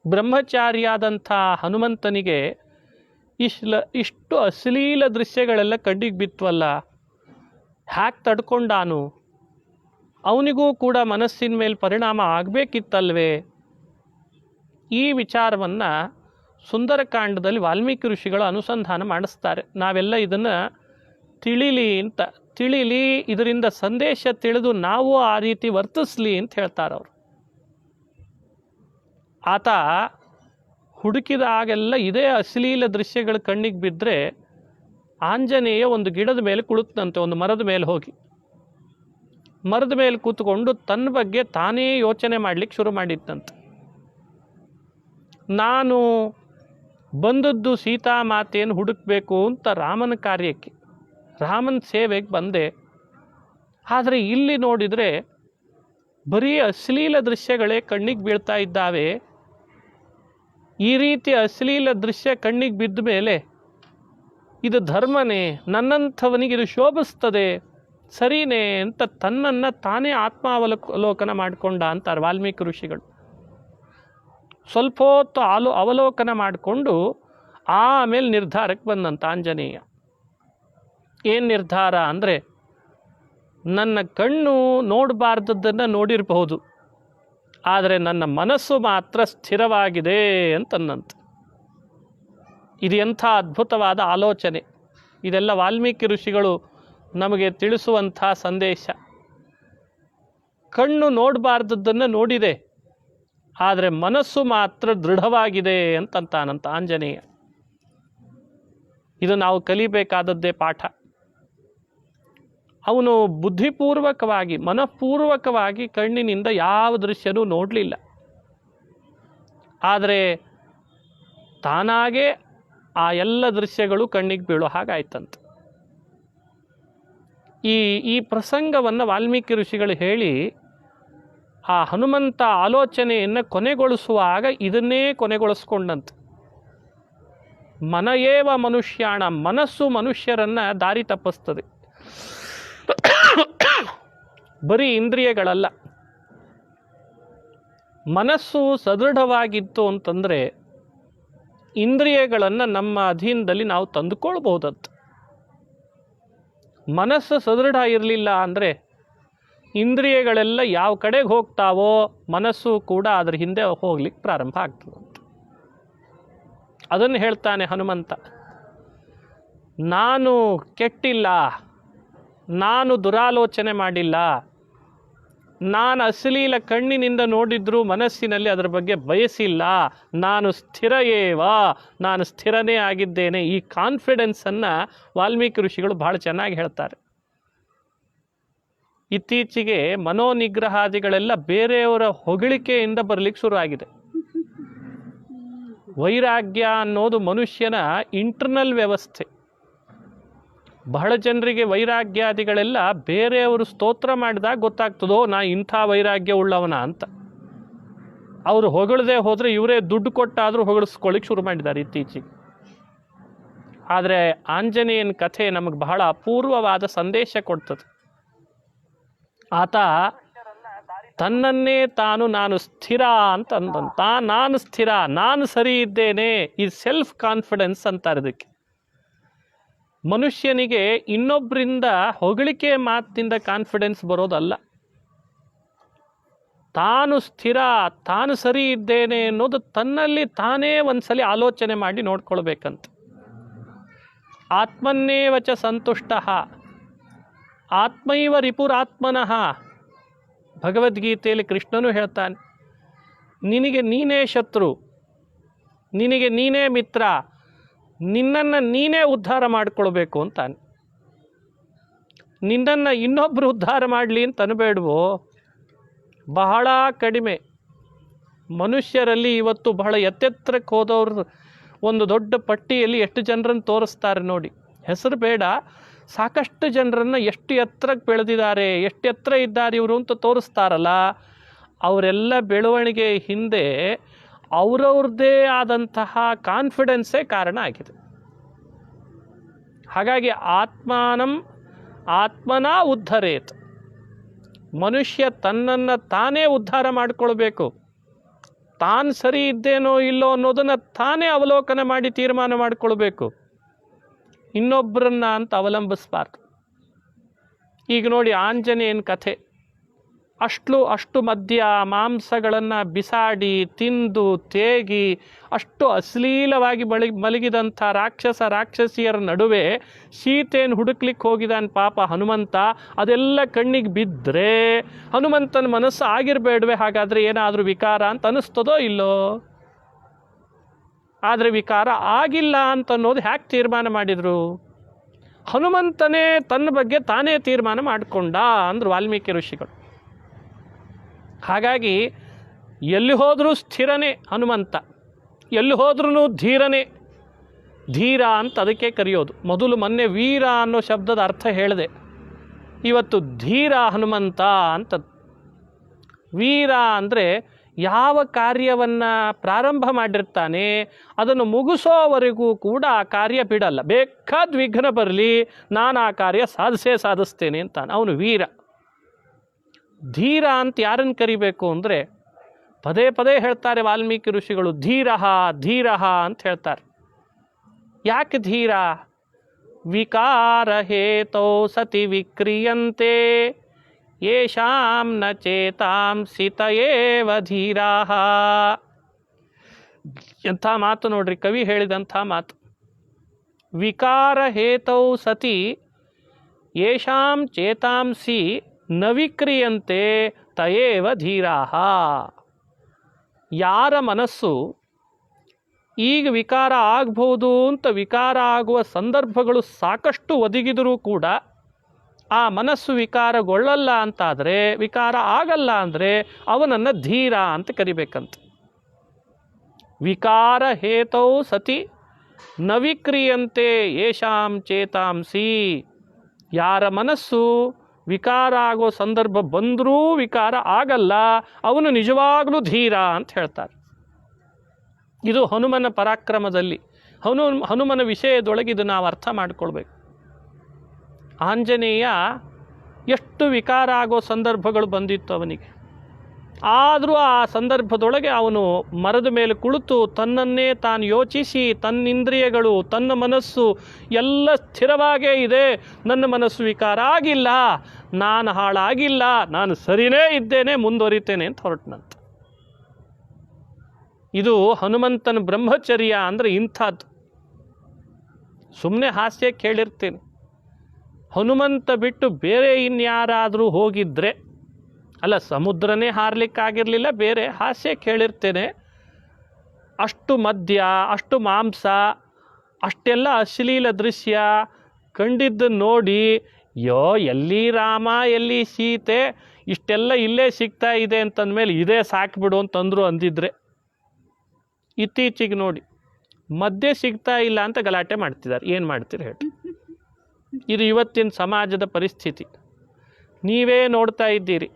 Speaker 1: ಬ್ರಹ್ಮಚಾರಿಯಾದಂಥ ಹನುಮಂತನಿಗೆ ಇಷ್ಟು ಅಶ್ಲೀಲ ದೃಶ್ಯಗಳೆಲ್ಲ ಕಣ್ಣಿಗೆ ಬಿತ್ತವಲ್ಲ, ಹ್ಯಾಕ್ ತಡ್ಕೊಂಡಾನು? ಅವನಿಗೂ ಕೂಡ ಮನಸ್ಸಿನ ಮೇಲೆ ಪರಿಣಾಮ ಆಗಬೇಕಿತ್ತಲ್ವೇ? ಈ ವಿಚಾರವನ್ನು ಸುಂದರಕಾಂಡದಲ್ಲಿ ವಾಲ್ಮೀಕಿ ಋಷಿಗಳು ಅನುಸಂಧಾನ ಮಾಡಿಸ್ತಾರೆ. ನಾವೆಲ್ಲ ಇದನ್ನು ತಿಳಿಲಿ, ಇದರಿಂದ ಸಂದೇಶ ತಿಳಿದು ನಾವು ಆ ರೀತಿ ವರ್ತಿಸ್ಲಿ ಅಂತ ಹೇಳ್ತಾರವರು. ಆತ ಹುಡುಕಿದಾಗೆಲ್ಲ ಇದೇ ಅಶ್ಲೀಲ ದೃಶ್ಯಗಳು ಕಣ್ಣಿಗೆ ಬಿದ್ದರೆ ಆಂಜನೇಯ ಒಂದು ಗಿಡದ ಮೇಲೆ ಕುಳಿತಂತೆ, ಒಂದು ಮರದ ಮೇಲೆ ಹೋಗಿ ಮರದ ಮೇಲೆ ಕೂತ್ಕೊಂಡು ತನ್ನ ಬಗ್ಗೆ ತಾನೇ ಯೋಚನೆ ಮಾಡಲಿಕ್ಕೆ ಶುರು ಮಾಡಿದ್ದಂತೆ. ನಾನು ಬಂದದ್ದು ಸೀತಾಮಾತೆಯನ್ನು ಹುಡುಕಬೇಕು ಅಂತ ರಾಮನ ಕಾರ್ಯಕ್ಕೆ, ರಾಮನ ಸೇವೆಗೆ ಬಂದೆ. ಆದರೆ ಇಲ್ಲಿ ನೋಡಿದರೆ ಬರೀ ಅಶ್ಲೀಲ ದೃಶ್ಯಗಳೇ ಕಣ್ಣಿಗೆ ಬೀಳ್ತಾ ಇದ್ದಾವೆ. ಈ ರೀತಿ ಅಶ್ಲೀಲ ದೃಶ್ಯ ಕಣ್ಣಿಗೆ ಬಿದ್ದ ಮೇಲೆ ಇದು ಧರ್ಮನೇ, ನನ್ನಂಥವನಿಗೆ ಇದು ಶೋಭಿಸ್ತದೆ, ಸರಿನೇ ಅಂತ ತನ್ನನ್ನು ತಾನೇ ಆತ್ಮಾವಲೋಕನ ಮಾಡಿಕೊಂಡ ಅಂತಾರೆ ವಾಲ್ಮೀಕಿ ಋಷಿಗಳು. ಸ್ವಲ್ಪ ಹೊತ್ತು ಅವಲೋಕನ ಮಾಡಿಕೊಂಡು ಆಮೇಲೆ ನಿರ್ಧಾರಕ್ಕೆ ಬಂದಂತ ಆಂಜನೇಯ. ಏನು ನಿರ್ಧಾರ ಅಂದರೆ, ನನ್ನ ಕಣ್ಣು ನೋಡಬಾರ್ದದ್ದನ್ನು ನೋಡಿರಬಹುದು, ಆದರೆ ನನ್ನ ಮನಸ್ಸು ಮಾತ್ರ ಸ್ಥಿರವಾಗಿದೆ ಅಂತನ್ನಂತೆ. ಇದು ಎಂಥ ಅದ್ಭುತವಾದ ಆಲೋಚನೆ! ಇದೆಲ್ಲ ವಾಲ್ಮೀಕಿ ಋಷಿಗಳು ನಮಗೆ ತಿಳಿಸುವಂಥ ಸಂದೇಶ. ಕಣ್ಣು ನೋಡಬಾರ್ದದ್ದನ್ನು ನೋಡಿದೆ, ಆದರೆ ಮನಸ್ಸು ಮಾತ್ರ ದೃಢವಾಗಿದೆ ಅಂತಂತಾನಂತ ಆಂಜನೇಯ. ಇದು ನಾವು ಕಲಿಬೇಕಾದದ್ದೇ ಪಾಠ. ಅವನು ಬುದ್ಧಿಪೂರ್ವಕವಾಗಿ ಮನಃಪೂರ್ವಕವಾಗಿ ಕಣ್ಣಿನಿಂದ ಯಾವ ದೃಶ್ಯನೂ ನೋಡಲಿಲ್ಲ, ಆದರೆ ತಾನಾಗೇ ಆ ಎಲ್ಲ ದೃಶ್ಯಗಳು ಕಣ್ಣಿಗೆ ಬೀಳೋ ಹಾಗಾಯ್ತಂತೆ. ಈ ಪ್ರಸಂಗವನ್ನು ವಾಲ್ಮೀಕಿ ಋಷಿಗಳು ಹೇಳಿ ಆ ಹನುಮಂತ ಆಲೋಚನೆಯನ್ನು ಕೊನೆಗೊಳಿಸುವಾಗ ಇದನ್ನೇ ಕೊನೆಗೊಳಿಸ್ಕೊಂಡಂತೆ. ಮನಯೇವ ಮನುಷ್ಯಾಣ, ಮನಸ್ಸು ಮನುಷ್ಯರನ್ನು ದಾರಿ ತಪ್ಪಿಸ್ತದೆ, ಬರೀ ಇಂದ್ರಿಯಗಳಲ್ಲ. ಮನಸ್ಸು ಸದೃಢವಾಗಿತ್ತು ಅಂತಂದರೆ ಇಂದ್ರಿಯಗಳನ್ನು ನಮ್ಮ ಅಧೀನದಲ್ಲಿ ನಾವು ತಂದುಕೊಳ್ಬಹುದಂತ. ಮನಸ್ಸು ಸದೃಢ ಇರಲಿಲ್ಲ ಅಂದರೆ ಇಂದ್ರಿಯಗಳೆಲ್ಲ ಯಾವ ಕಡೆಗೆ ಹೋಗ್ತಾವೋ ಮನಸ್ಸು ಕೂಡ ಅದರ ಹಿಂದೆ ಹೋಗ್ಲಿಕ್ಕೆ ಪ್ರಾರಂಭ ಆಗ್ತದೆ. ಅದನ್ನು ಹೇಳ್ತಾನೆ ಹನುಮಂತ. ನಾನು ಕೆಟ್ಟಿಲ್ಲ, ನಾನು ದುರಾಲೋಚನೆ ಮಾಡಿಲ್ಲ, ನಾನು ಅಶ್ಲೀಲ ಕಣ್ಣಿನಿಂದ ನೋಡಿದ್ರೂ ಮನಸ್ಸಿನಲ್ಲಿ ಅದರ ಬಗ್ಗೆ ಬಯಸಿಲ್ಲ, ನಾನು ನಾನು ಸ್ಥಿರನೇ ಆಗಿದ್ದೇನೆ. ಈ ಕಾನ್ಫಿಡೆನ್ಸನ್ನು ವಾಲ್ಮೀಕಿ ಋಷಿಗಳು ಭಾಳ ಚೆನ್ನಾಗಿ ಹೇಳ್ತಾರೆ. ಇತ್ತೀಚೆಗೆ ಮನೋನಿಗ್ರಹಾದಿಗಳೆಲ್ಲ ಬೇರೆಯವರ ಹೊಗಳಿಕೆಯಿಂದ ಬರಲಿಕ್ಕೆ ಶುರುವಾಗಿದೆ. ವೈರಾಗ್ಯ ಅನ್ನೋದು ಮನುಷ್ಯನ ಇಂಟರ್ನಲ್ ವ್ಯವಸ್ಥೆ. ಬಹಳ ಜನರಿಗೆ ವೈರಾಗ್ಯಾದಿಗಳೆಲ್ಲ ಬೇರೆಯವರು ಸ್ತೋತ್ರ ಮಾಡಿದಾಗ ಗೊತ್ತಾಗ್ತದೋ ನಾ ಇಂಥ ವೈರಾಗ್ಯ ಉಳ್ಳವನ ಅಂತ. ಅವರು ಹೊಗಳದೆ ಹೋದರೆ ಇವರೇ ದುಡ್ಡು ಕೊಟ್ಟಾದರೂ ಹೊಗಳಿಸ್ಕೊಳ್ಳಿಕ್ಕೆ ಶುರು ಮಾಡಿದ್ದಾರೆ ಇತ್ತೀಚೆಗೆ. ಆದರೆ ಆಂಜನೇಯನ ಕಥೆ ನಮಗೆ ಬಹಳ ಅಪೂರ್ವವಾದ ಸಂದೇಶ ಕೊಡ್ತದೆ. ಆತ ತನ್ನನ್ನೇ ನಾನು ಸ್ಥಿರ ಅಂತ ಅಂದಂತ, ನಾನು ಸ್ಥಿರ, ನಾನು ಸರಿ ಇದ್ದೇನೆ, ಈ ಸೆಲ್ಫ್ ಕಾನ್ಫಿಡೆನ್ಸ್ ಅಂತಾರೆ ಇದಕ್ಕೆ. ಮನುಷ್ಯನಿಗೆ ಇನ್ನೊಬ್ಬರಿಂದ ಹೊಗಳಿಕೆ ಮಾತಿನಿಂದ ಕಾನ್ಫಿಡೆನ್ಸ್ ಬರೋದಲ್ಲ, ತಾನು ಸ್ಥಿರ, ತಾನು ಸರಿ ಇದ್ದೇನೆ ಅನ್ನೋದು ತನ್ನಲ್ಲಿ ತಾನೇ ಒಂದ್ಸಲಿ ಆಲೋಚನೆ ಮಾಡಿ ನೋಡ್ಕೊಳ್ಬೇಕಂತ. ಆತ್ಮನ್ನೇವಚ ಸಂತುಷ್ಟ ಆತ್ಮೈವ ರಿಪುರಾತ್ಮನಃ. ಭಗವದ್ಗೀತೆಯಲ್ಲಿ ಕೃಷ್ಣನು ಹೇಳ್ತಾನೆ, ನಿನಗೆ ನೀನೇ ಶತ್ರು, ನಿನಗೆ ನೀನೇ ಮಿತ್ರ, ನಿನ್ನನ್ನು ನೀನೇ ಉದ್ಧಾರ ಮಾಡಿಕೊಳ್ಬೇಕು ಅಂತಾನೆ. ನಿನ್ನನ್ನು ಇನ್ನೊಬ್ಬರು ಉದ್ಧಾರ ಮಾಡಲಿ ಅಂತ ಅನ್ಬೇಡ್ವೋ. ಬಹಳ ಕಡಿಮೆ ಮನುಷ್ಯರಲ್ಲಿ ಇವತ್ತು ಬಹಳ ಎತ್ತೆತ್ತರಕ್ಕೆ ಹೋದವ್ರು ಒಂದು ದೊಡ್ಡ ಪಟ್ಟಿಯಲ್ಲಿ ಎಷ್ಟು ಜನರನ್ನು ತೋರಿಸ್ತಾರೆ ನೋಡಿ. ಹೆಸರು ಬೇಡ, ಸಾಕಷ್ಟು ಜನರನ್ನು ಎಷ್ಟು ಎತ್ತರಕ್ಕೆ ಬೆಳೆದಿದ್ದಾರೆ, ಎಷ್ಟು ಎತ್ತರ ಇದ್ದಾರೆ ಇವರು ಅಂತ ತೋರಿಸ್ತಾರಲ್ಲ, ಅವರೆಲ್ಲ ಬೆಳವಣಿಗೆ ಹಿಂದೆ ಅವರವ್ರದ್ದೇ ಆದಂತಹ ಕಾನ್ಫಿಡೆನ್ಸೇ ಕಾರಣ ಆಗಿದೆ. ಹಾಗಾಗಿ ಆತ್ಮನ ಉದ್ಧರೇತ್. ಮನುಷ್ಯ ತನ್ನನ್ನು ತಾನೇ ಉದ್ಧಾರ ಮಾಡಿಕೊಳ್ಬೇಕು. ತಾನು ಸರಿ ಇದ್ದೇನೋ ಇಲ್ಲೋ ಅನ್ನೋದನ್ನು ತಾನೇ ಅವಲೋಕನ ಮಾಡಿ ತೀರ್ಮಾನ ಮಾಡಿಕೊಳ್ಬೇಕು, ಇನ್ನೊಬ್ಬರನ್ನ ಅಂತ ಅವಲಂಬಿಸಬಾರ್ದು. ಈಗ ನೋಡಿ ಆಂಜನೇಯನ ಕಥೆ, ಅಷ್ಟು ಮದ್ಯ ಮಾಂಸಗಳನ್ನು ಬಿಸಾಡಿ ತಿಂದು ತೇಗಿ ಅಷ್ಟು ಅಶ್ಲೀಲವಾಗಿ ಮಲಗಿದಂಥ ರಾಕ್ಷಸಿಯರ ನಡುವೆ ಸೀತೆಯನ್ನು ಹುಡುಕ್ಲಿಕ್ಕೆ ಹೋಗಿದ್ದಾನೆ ಪಾಪ ಹನುಮಂತ. ಅದೆಲ್ಲ ಕಣ್ಣಿಗೆ ಬಿದ್ದರೆ ಹನುಮಂತನ ಮನಸ್ಸು ಆಗಿರಬೇಡವೆ? ಹಾಗಾದರೆ ಏನಾದರೂ ವಿಕಾರ ಅಂತ ಅನ್ನಿಸ್ತದೋ ಇಲ್ಲೋ? ಆದರೆ ವಿಕಾರ ಆಗಿಲ್ಲ ಅಂತ ಅನ್ನೋದು ಹ್ಯಾಕೆ ತೀರ್ಮಾನ ಮಾಡಿದರು? ಹನುಮಂತನೇ ತನ್ನ ಬಗ್ಗೆ ತಾನೇ ತೀರ್ಮಾನ ಮಾಡಿಕೊಂಡ ಅಂದರು ವಾಲ್ಮೀಕಿ ಋಷಿಗಳು. ಹಾಗಾಗಿ ಎಲ್ಲಿ ಹೋದರೂ ಸ್ಥಿರನೇ ಹನುಮಂತ, ಎಲ್ಲಿ ಹೋದ್ರೂ ಧೀರನೇ. ಧೀರ ಅಂತ ಅದಕ್ಕೆ ಕರೆಯೋದು. ಮೊನ್ನೆ ವೀರ ಅನ್ನೋ ಶಬ್ದದ ಅರ್ಥ ಹೇಳಿದೆ, ಇವತ್ತು ಧೀರ ಹನುಮಂತ ಅಂತ. ವೀರ ಅಂದರೆ ಯಾವ ಕಾರ್ಯವನ್ನು ಪ್ರಾರಂಭ ಮಾಡಿರ್ತಾನೆ ಅದನ್ನು ಮುಗಿಸೋವರೆಗೂ ಕೂಡ ಆ ಕಾರ್ಯ ಬಿಡಲ್ಲ. ಬೇಕಾದ ವಿಘ್ನ ಬರಲಿ, ನಾನು ಆ ಕಾರ್ಯ ಸಾಧಿಸ್ತೇನೆ ಅಂತಾನೆ, ಅವನು ವೀರ. ಧೀರ ಅಂತ ಯಾರನ್ನು ಕರಿಬೇಕು ಅಂದರೆ ಪದೇ ಪದೇ ಹೇಳ್ತಾರೆ ವಾಲ್ಮೀಕಿ ಋಷಿಗಳು, ಧೀರಃ ಧೀರಃ ಅಂತ ಹೇಳ್ತಾರೆ. ಯಾಕೆ ಧೀರ? ವಿಕಾರ ಹೇತೋ ಸತಿ ವಿಕ್ರಿಯಂತೆ ಯೇಷಾಂ ನ ಚೇತಾಂಸಿ ತಯೇವ ಧೀರಾಃ. ಎಂಥ ಮಾತು ನೋಡ್ರಿ, ಕವಿ ಹೇಳಿದಂಥ ಮಾತು. ವಿಕಾರ ಹೇತೌ ಸತಿ ಯೇಷಾಂ ಚೇತಾಂಸಿ ನ ವಿಕ್ರಿಯಂತೆ ತಯೇವ ಧೀರಾಃ. ಯಾರ ಮನಸ್ಸು ಈಗ ವಿಕಾರ ಆಗ್ಬೋದು ಅಂತ ವಿಕಾರ ಆಗುವ ಸಂದರ್ಭಗಳು ಸಾಕಷ್ಟು ಒದಗಿದರೂ ಕೂಡ ಆ ಮನಸ್ಸು ವಿಕಾರಗೊಳ್ಳಲ್ಲ ಅಂತಾದರೆ, ವಿಕಾರ ಆಗಲ್ಲ ಅಂದರೆ ಅವನನ್ನು ಧೀರ ಅಂತ ಕರಿಬೇಕಂತ. ವಿಕಾರ ಹೇತೌ ಸತಿ ನ ವಿಕ್ರಿಯಂತೆ ಯೇಷಾಂ ಚೇತಾಂಸಿ. ಯಾರ ಮನಸ್ಸು ವಿಕಾರ ಆಗೋ ಸಂದರ್ಭ ಬಂದರೂ ವಿಕಾರ ಆಗಲ್ಲ, ಅವನು ನಿಜವಾಗಲೂ ಧೀರ ಅಂತ ಹೇಳ್ತಾರೆ. ಇದು ಹನುಮನ ಪರಾಕ್ರಮದಲ್ಲಿ, ಹನುಮನ ವಿಷಯದೊಳಗೆ ಇದು ನಾವು ಅರ್ಥ ಮಾಡಿಕೊಳ್ಬೇಕು. ಆಂಜನೇಯ ಎಷ್ಟು ವಿಕಾರ ಆಗೋ ಸಂದರ್ಭಗಳು ಬಂದಿತ್ತು ಅವನಿಗೆ, ಆದರೂ ಆ ಸಂದರ್ಭದೊಳಗೆ ಅವನು ಮರದ ಮೇಲೆ ಕುಳಿತು ತನ್ನನ್ನೇ ತಾನು ಯೋಚಿಸಿ, ತನ್ನಿಂದ್ರಿಯಗಳು, ತನ್ನ ಮನಸ್ಸು ಎಲ್ಲ ಸ್ಥಿರವಾಗೇ ಇದೆ, ನನ್ನ ಮನಸ್ಸು ವಿಕಾರ ಆಗಿಲ್ಲ, ನಾನು ಹಾಳಾಗಿಲ್ಲ, ನಾನು ಸರಿನೇ ಇದ್ದೇನೆ, ಮುಂದುವರಿತೇನೆ ಅಂತ ಹೊರಟನಂತ. ಇದು ಹನುಮಂತನ ಬ್ರಹ್ಮಚರ್ಯ ಅಂದರೆ ಇಂಥದ್ದು. ಸುಮ್ಮನೆ ಹಾಸ್ಯಕ್ಕೆ ಹೇಳಿರ್ತೀನಿ, ಹನುಮಂತ ಬಿಟ್ಟು ಬೇರೆ ಇನ್ಯಾರಾದರೂ ಹೋಗಿದ್ರೆ, ಅಲ್ಲ ಸಮುದ್ರನೇ ಹಾರಲಿಕ್ಕಾಗಿರಲಿಲ್ಲ, ಬೇರೆ ಹಾಸ್ಯಕ್ಕೆ ಹೇಳಿರ್ತೇನೆ, ಅಷ್ಟು ಮದ್ಯ, ಅಷ್ಟು ಮಾಂಸ, ಅಷ್ಟೆಲ್ಲ ಅಶ್ಲೀಲ ದೃಶ್ಯ ಕಂಡಿದ್ದನ್ನು ನೋಡಿ, ಯೋ ಎಲ್ಲಿ ರಾಮ ಎಲ್ಲಿ ಸೀತೆ, ಇಷ್ಟೆಲ್ಲ ಇಲ್ಲೇ ಸಿಗ್ತಾ ಇದೆ ಅಂತಂದಮೇಲೆ ಇದೇ ಸಾಕ್ಬಿಡು ಅಂತಂದರು ಅಂದಿದ್ರೆ, ಇತ್ತೀಚೆಗೆ ನೋಡಿ ಮದ್ಯ ಸಿಗ್ತಾ ಇಲ್ಲ ಅಂತ ಗಲಾಟೆ ಮಾಡ್ತಿದ್ದಾರೆ. ಏನು ಮಾಡ್ತೀರಿ ಹೇಳಿ? ಇದು ಇವತ್ತಿನ ಸಮಾಜದ ಪರಿಸ್ಥಿತಿ. ನೀವೇ ನೋಡ್ತಾ ಇದ್ದೀರಿ.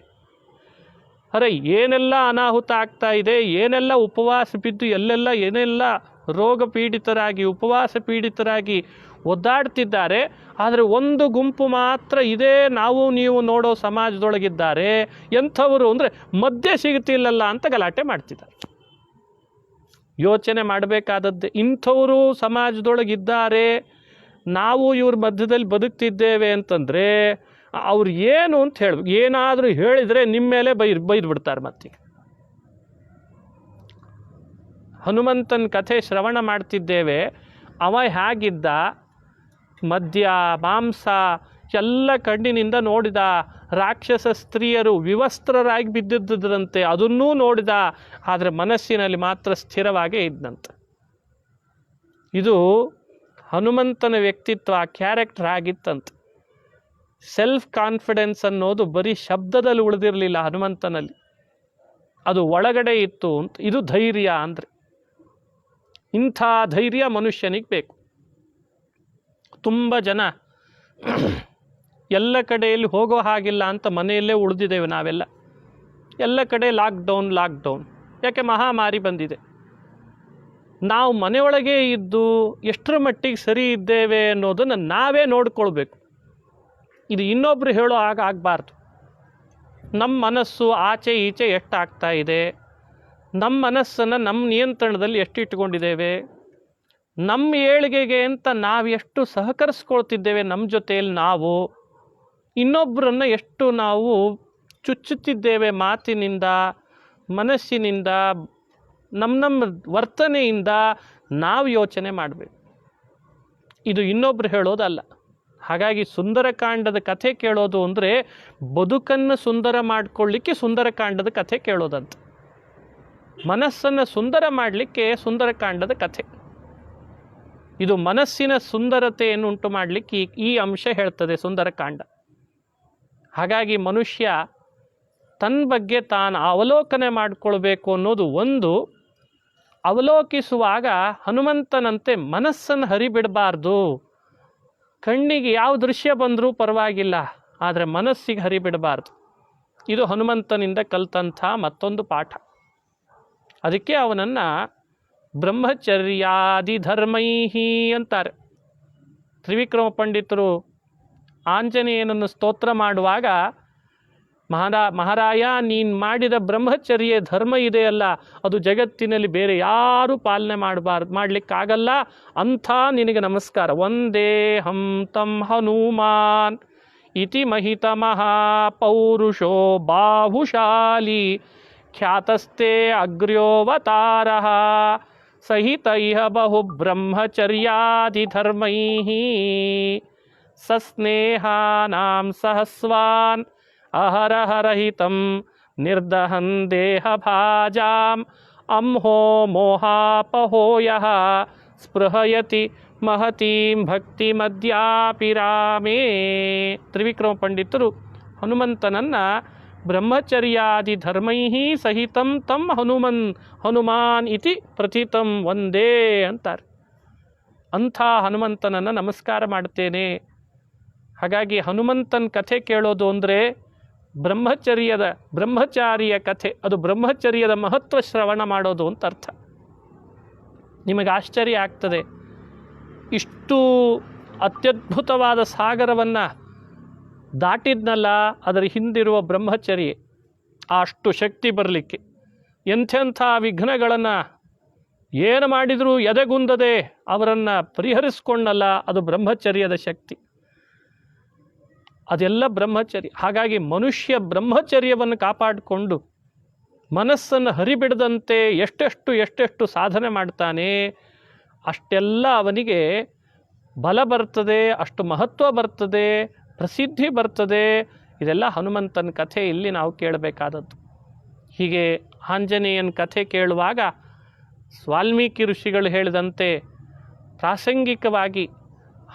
Speaker 1: ಅರೆ ಏನೆಲ್ಲ ಅನಾಹುತ ಆಗ್ತಾ ಇದೆ, ಏನೆಲ್ಲ ಉಪವಾಸ ಬಿದ್ದು ಎಲ್ಲೆಲ್ಲ ಏನೆಲ್ಲ ರೋಗ ಪೀಡಿತರಾಗಿ, ಉಪವಾಸ ಪೀಡಿತರಾಗಿ ಒದ್ದಾಡ್ತಿದ್ದಾರೆ. ಆದರೆ ಒಂದು ಗುಂಪು ಮಾತ್ರ ಇದೇ ನಾವು ನೀವು ನೋಡೋ ಸಮಾಜದೊಳಗಿದ್ದಾರೆ. ಎಂಥವರು ಅಂದರೆ ಮದ್ಯ ಸಿಗ್ತಿಲ್ಲಲ್ಲ ಅಂತ ಗಲಾಟೆ ಮಾಡ್ತಿದ್ದಾರೆ. ಯೋಚನೆ ಮಾಡಬೇಕಾದದ್ದೇ. ಇಂಥವರು ಸಮಾಜದೊಳಗಿದ್ದಾರೆ, ನಾವು ಇವ್ರ ಮಧ್ಯದಲ್ಲಿ ಬದುಕ್ತಿದ್ದೇವೆ ಅಂತಂದರೆ ಅವ್ರು ಏನು ಅಂತ ಹೇಳ್ಬೇಕು. ಏನಾದರೂ ಹೇಳಿದರೆ ನಿಮ್ಮ ಮೇಲೆ ಬೈದು ಬಿಡ್ತಾರೆ. ಮತ್ತೆ ಹನುಮಂತನ ಕಥೆ ಶ್ರವಣ ಮಾಡ್ತಿದ್ದೇವೆ. ಅವ ಹೇಗಿದ್ದ, ಮದ್ಯ ಮಾಂಸ ಎಲ್ಲ ಕಣ್ಣಿನಿಂದ ನೋಡಿದ, ರಾಕ್ಷಸ ಸ್ತ್ರೀಯರು ವಿವಸ್ತ್ರರಾಗಿ ಬಿದ್ದಿದ್ದರಂತೆ ಅದನ್ನೂ ನೋಡಿದ, ಆದರೆ ಮನಸ್ಸಿನಲ್ಲಿ ಮಾತ್ರ ಸ್ಥಿರವಾಗೇ ಇದ್ದಂತೆ. ಇದು ಹನುಮಂತನ ವ್ಯಕ್ತಿತ್ವ, ಕ್ಯಾರೆಕ್ಟರ್ ಆಗಿತ್ತಂತೆ. ಸೆಲ್ಫ್ ಕಾನ್ಫಿಡೆನ್ಸ್ ಅನ್ನೋದು ಬರೀ ಶಬ್ದದಲ್ಲಿ ಉಳಿದಿರಲಿಲ್ಲ ಹನುಮಂತನಲ್ಲಿ, ಅದು ಒಳಗಡೆ ಇತ್ತು ಅಂತ. ಇದು ಧೈರ್ಯ ಅಂದರೆ. ಇಂಥ ಧೈರ್ಯ ಮನುಷ್ಯನಿಗೆ ಬೇಕು. ತುಂಬ ಜನ ಎಲ್ಲ ಕಡೆಯಲ್ಲಿ ಹೋಗೋ ಹಾಗಿಲ್ಲ ಅಂತ ಮನೆಯಲ್ಲೇ ಉಳಿದಿದ್ದೇವೆ ನಾವೆಲ್ಲ. ಎಲ್ಲ ಕಡೆ ಲಾಕ್ಡೌನ್. ಯಾಕೆ? ಮಹಾಮಾರಿ ಬಂದಿದೆ. ನಾವು ಮನೆಯೊಳಗೆ ಇದ್ದು ಎಷ್ಟರ ಮಟ್ಟಿಗೆ ಸರಿ ಇದ್ದೇವೆ ಅನ್ನೋದನ್ನು ನಾವೇ ನೋಡ್ಕೊಳ್ಬೇಕು. ಇದು ಇನ್ನೊಬ್ಬರು ಹೇಳೋ ಆಗಬಾರ್ದು. ನಮ್ಮ ಮನಸ್ಸು ಆಚೆ ಈಚೆ ಎಷ್ಟಾಗ್ತಾ ಇದೆ, ನಮ್ಮ ಮನಸ್ಸನ್ನು ನಮ್ಮ ನಿಯಂತ್ರಣದಲ್ಲಿ ಎಷ್ಟು ಇಟ್ಕೊಂಡಿದ್ದೇವೆ, ನಮ್ಮ ಏಳಿಗೆಗೆ ಅಂತ ನಾವು ಎಷ್ಟು ಸಹಕರಿಸ್ಕೊಳ್ತಿದ್ದೇವೆ, ನಮ್ಮ ಜೊತೆಯಲ್ಲಿ ನಾವು ಇನ್ನೊಬ್ಬರನ್ನು ಎಷ್ಟು ನಾವು ಚುಚ್ಚುತ್ತಿದ್ದೇವೆ ಮಾತಿನಿಂದ, ಮನಸ್ಸಿನಿಂದ, ನಮ್ಮ ವರ್ತನೆಯಿಂದ ನಾವು ಯೋಚನೆ ಮಾಡಬೇಕು. ಇದು ಇನ್ನೊಬ್ಬರು ಹೇಳೋದಲ್ಲ. ಹಾಗಾಗಿ ಸುಂದರಕಾಂಡದ ಕಥೆ ಕೇಳೋದು ಅಂದರೆ ಬದುಕನ್ನು ಸುಂದರ ಮಾಡಿಕೊಳ್ಳಿಕ್ಕೆ ಸುಂದರಕಾಂಡದ ಕಥೆ ಕೇಳೋದಂತ. ಮನಸ್ಸನ್ನು ಸುಂದರ ಮಾಡಲಿಕ್ಕೆ ಸುಂದರಕಾಂಡದ ಕಥೆ. ಇದು ಮನಸ್ಸಿನ ಸುಂದರತೆಯನ್ನು ಉಂಟು ಮಾಡಲಿಕ್ಕೆ ಈ ಅಂಶ ಹೇಳ್ತದೆ ಸುಂದರಕಾಂಡ. ಹಾಗಾಗಿ ಮನುಷ್ಯ ತನ್ನ ಬಗ್ಗೆ ತಾನು ಅವಲೋಕನೆ ಮಾಡಿಕೊಳ್ಬೇಕು ಅನ್ನೋದು ಒಂದು. ಅವಲೋಕಿಸುವಾಗ ಹನುಮಂತನಂತೆ ಮನಸ್ಸನ್ನು ಹರಿಬಿಡಬಾರ್ದು. ಕಣ್ಣಿಗೆ ಯಾವ ದೃಶ್ಯ ಬಂದರೂ ಪರವಾಗಿಲ್ಲ, ಆದರೆ ಮನಸ್ಸಿಗೆ ಹರಿಬಿಡಬಾರ್ದು. ಇದು ಹನುಮಂತನಿಂದ ಕಲ್ತಂಥ ಮತ್ತೊಂದು ಪಾಠ. ಅದಕ್ಕೆ ಅವನನ್ನು ಬ್ರಹ್ಮಚರ್ಯಾದಿ ಧರ್ಮೈಹಿ ಅಂತಾರೆ. ತ್ರಿವಿಕ್ರಮ ಪಂಡಿತರು ಆಂಜನೇಯನನ್ನು ಸ್ತೋತ್ರ ಮಾಡುವಾಗ, ಮಹಾರಾಯ ನೀನು ಮಾಡಿದ ಬ್ರಹ್ಮಚರ್ಯ ಧರ್ಮ ಇದೆಯಲ್ಲ, ಅದು ಜಗತ್ತಿನಲ್ಲಿ ಬೇರೆ ಯಾರೂ ಪಾಲನೆ ಮಾಡಲಿಕ್ಕಾಗಲ್ಲ, ಅಂಥ ನಿನಗೆ ನಮಸ್ಕಾರ. ವಂದೇ ಹಂ ತಂ ಹನುಮಾನ್ ಇತಿ ಮಹಿತ ಮಹಾಪೌರುಷೋ ಬಾಹುಶಾಲಿ ಖ್ಯಾತಸ್ತೆ ಅಗ್ರ್ಯೋವತಾರಃ ಸಹಿತ ಇಹ ಬಹು ಬ್ರಹ್ಮಚರ್ಯಾದಿಧರ್ಮೈಃ ಸಸ್ನೇಹಾನಾಂ ಸಹಸ್ವಾನ್ ಅಹರಹರಹಿತಂ ನಿರ್ದಹನ್ ದೇಹಭಾಜಾಂ ಅಂಹೋ ಮೋಹಾಪಹೋಯಃ ಸ್ಪೃಹಯತಿ ಮಹತೀಂ ಭಕ್ತಿಮದ್ಯಾಪಿ ರಾಮೇ. ತ್ರಿವಿಕ್ರಮ ಪಂಡಿತರು ಹನುಮಂತನನ್ನು ಬ್ರಹ್ಮಚರ್ಯಾದಿ ಧರ್ಮೈಃ ಸಹಿತಂ ತಂ ಹನುಮಾನ್ ಇತಿ ಪ್ರಥಿತಂ ವಂದೇ ಅಂತಾರೆ. ಅಂಥ ಹನುಮಂತನನ್ನು ನಮಸ್ಕಾರ ಮಾಡ್ತೇನೆ. ಹಾಗಾಗಿ ಹನುಮಂತನ ಕಥೆ ಕೇಳೋದು ಅಂದರೆ ಬ್ರಹ್ಮಚಾರಿಯ ಕಥೆ, ಅದು ಬ್ರಹ್ಮಚರ್ಯದ ಮಹತ್ವ ಶ್ರವಣ ಮಾಡೋದು ಅಂತ ಅರ್ಥ. ನಿಮಗೆ ಆಶ್ಚರ್ಯ ಆಗ್ತದೆ, ಇಷ್ಟು ಅತ್ಯದ್ಭುತವಾದ ಸಾಗರವನ್ನು ದಾಟಿದ್ನಲ್ಲ, ಅದರ ಹಿಂದಿರುವ ಬ್ರಹ್ಮಚರ್ಯೆ ಅಷ್ಟು ಶಕ್ತಿ ಬರಲಿಕ್ಕೆ. ಎಂಥೆಂಥ ವಿಘ್ನಗಳನ್ನು ಏನು ಮಾಡಿದರೂ ಎದೆಗುಂದದೆ ಅವರನ್ನು ಪರಿಹರಿಸ್ಕೊಂಡಲ್ಲ, ಅದು ಬ್ರಹ್ಮಚರ್ಯದ ಶಕ್ತಿ. ಅದೆಲ್ಲ ಬ್ರಹ್ಮಚರ್ಯ. ಹಾಗಾಗಿ ಮನುಷ್ಯ ಬ್ರಹ್ಮಚರ್ಯವನ್ನು ಕಾಪಾಡಿಕೊಂಡು ಮನಸ್ಸನ್ನು ಹರಿಬಿಡದಂತೆ ಎಷ್ಟೆಷ್ಟು ಸಾಧನೆ ಮಾಡ್ತಾನೆ, ಅಷ್ಟೆಲ್ಲ ಅವನಿಗೆ ಬಲ ಬರ್ತದೆ, ಅಷ್ಟು ಮಹತ್ವ ಬರ್ತದೆ, ಪ್ರಸಿದ್ಧಿ ಬರ್ತದೆ. ಇದೆಲ್ಲ ಹನುಮಂತನ ಕಥೆ ಇಲ್ಲಿ ನಾವು ಕೇಳಬೇಕಾದದ್ದು. ಹೀಗೆ ಆಂಜನೇಯನ ಕಥೆ ಕೇಳುವಾಗ ವಾಲ್ಮೀಕಿ ಋಷಿಗಳು ಹೇಳಿದಂತೆ ಪ್ರಾಸಂಗಿಕವಾಗಿ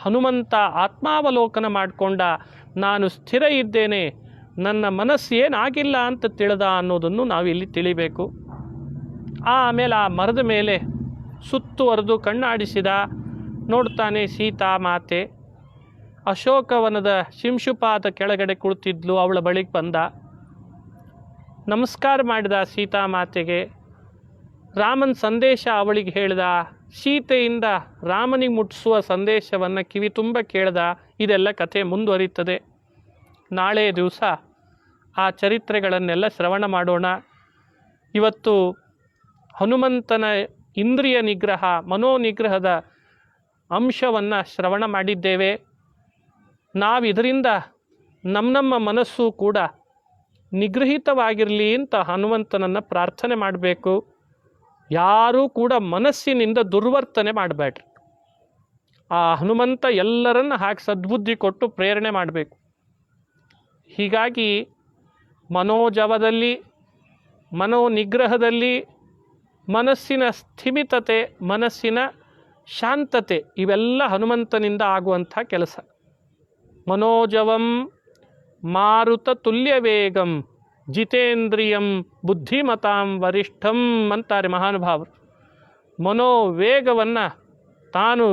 Speaker 1: ಹನುಮಂತ ಆತ್ಮಾವಲೋಕನ ಮಾಡಿಕೊಂಡ, ನಾನು ಸ್ಥಿರ ಇದ್ದೇನೆ, ನನ್ನ ಮನಸ್ಸು ಏನಾಗಿಲ್ಲ ಅಂತ ತಿಳಿದ ಅನ್ನೋದನ್ನು ನಾವಿಲ್ಲಿ ತಿಳಿಬೇಕು. ಆಮೇಲೆ ಆ ಮರದ ಮೇಲೆ ಸುತ್ತುವರೆದು ಕಣ್ಣಾಡಿಸಿದ, ನೋಡ್ತಾನೆ ಸೀತಾ ಮಾತೆ ಅಶೋಕವನದ ಶಿಂಶುಪಾದ ಕೆಳಗಡೆ ಕುಳಿತಿದ್ಲು, ಅವಳ ಬಳಿಗೆ ಬಂದ, ನಮಸ್ಕಾರ ಮಾಡಿದ ಸೀತಾಮಾತೆಗೆ. ರಾಮನ ಸಂದೇಶ ಅವಳಿಗೆ ಹೇಳ್ದ, ಸೀತೆಯಿಂದ ರಾಮನಿಗೆ ಮುಟ್ಟಿಸುವ ಸಂದೇಶವನ್ನು ಕಿವಿ ತುಂಬ ಕೇಳ್ದ. ಇದೆಲ್ಲ ಕಥೆ ಮುಂದುವರಿತದೆ. ನಾಳೆ ದಿವಸ ಆ ಚರಿತ್ರೆಗಳನ್ನೆಲ್ಲ ಶ್ರವಣ ಮಾಡೋಣ. ಇವತ್ತು ಹನುಮಂತನ ಇಂದ್ರಿಯ ನಿಗ್ರಹ, ಮನೋನಿಗ್ರಹದ ಅಂಶವನ್ನು ಶ್ರವಣ ಮಾಡಿದ್ದೇವೆ. ನಾವಿದರಿಂದ ನಮ್ಮ ಮನಸ್ಸು ಕೂಡ ನಿಗ್ರಹಿತವಾಗಿರಲಿ ಅಂತ ಹನುಮಂತನನ್ನು ಪ್ರಾರ್ಥನೆ ಮಾಡಬೇಕು. ಯಾರೂ ಕೂಡ ಮನಸ್ಸಿನಿಂದ ದುರ್ವರ್ತನೆ ಮಾಡಬೇಡ್ರಿ. ಆ ಹನುಮಂತ ಎಲ್ಲರನ್ನ ಹಾಗೆ ಸದ್ಬುದ್ಧಿ ಕೊಟ್ಟು ಪ್ರೇರಣೆ ಮಾಡಬೇಕು. ಹೀಗಾಗಿ ಮನೋಜವದಲ್ಲಿ, ಮನೋನಿಗ್ರಹದಲ್ಲಿ, ಮನಸ್ಸಿನ ಸ್ಥಿಮಿತತೆ, ಮನಸ್ಸಿನ ಶಾಂತತೆ ಇವೆಲ್ಲ ಹನುಮಂತನಿಂದ ಆಗುವಂಥ ಕೆಲಸ. ಮನೋಜವಂ ಮಾರುತ ತುಲ್ಯವೇಗಂ ಜಿತೇಂದ್ರಿಯಂ ಬುದ್ಧಿಮತಾಂ ವರಿಷ್ಠಂ ಅಂತಾರೆ ಮಹಾನುಭಾವರು. ಮನೋವೇಗವನ್ನು ತಾನು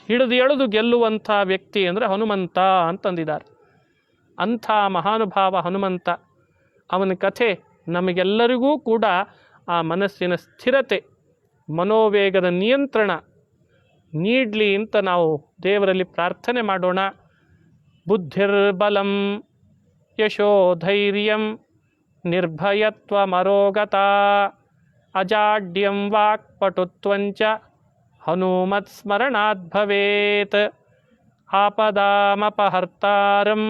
Speaker 1: ಹಿಡಿದು ಗೆಲ್ಲುವಂಥ ವ್ಯಕ್ತಿ ಅಂದರೆ ಹನುಮಂತ ಅಂತಂದಿದ್ದಾರೆ. ಅಂಥ ಮಹಾನುಭಾವ ಹನುಮಂತ. ಅವನ ಕಥೆ ನಮಗೆಲ್ಲರಿಗೂ ಕೂಡ ಆ ಮನಸ್ಸಿನ ಸ್ಥಿರತೆ, ಮನೋವೇಗದ ನಿಯಂತ್ರಣ ನೀಡಲಿ ಅಂತ ನಾವು ದೇವರಲ್ಲಿ ಪ್ರಾರ್ಥನೆ ಮಾಡೋಣ. ಬುದ್ಧಿರ್ಬಲಂ ಯಶೋಧೈರ್ಯಂ ನಿರ್ಭಯತ್ವಮರೋಗತಾ ಅಜಾಡ್ಯಂ ವಾಕ್ಪಟುತ್ವಂಚ ಹನುಮತ್ ಸ್ಮರಣಾತ್ ಭವೇತ್. ಆಪದಾಮಪಹರ್ತಾರಂ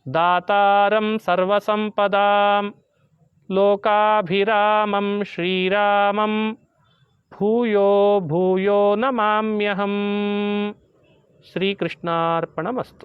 Speaker 1: ದಾತಾರಂ ಸರ್ವಸಂಪದಾಂ ಲೋಕಾಭಿರಾಮಂ ಶ್ರೀರಾಮಂ ಭೂಯೋ ಭೂಯೋ ನಮಾಮ್ಯಹಂ. ಶ್ರೀಕೃಷ್ಣಾರ್ಪಣಮಸ್ತು.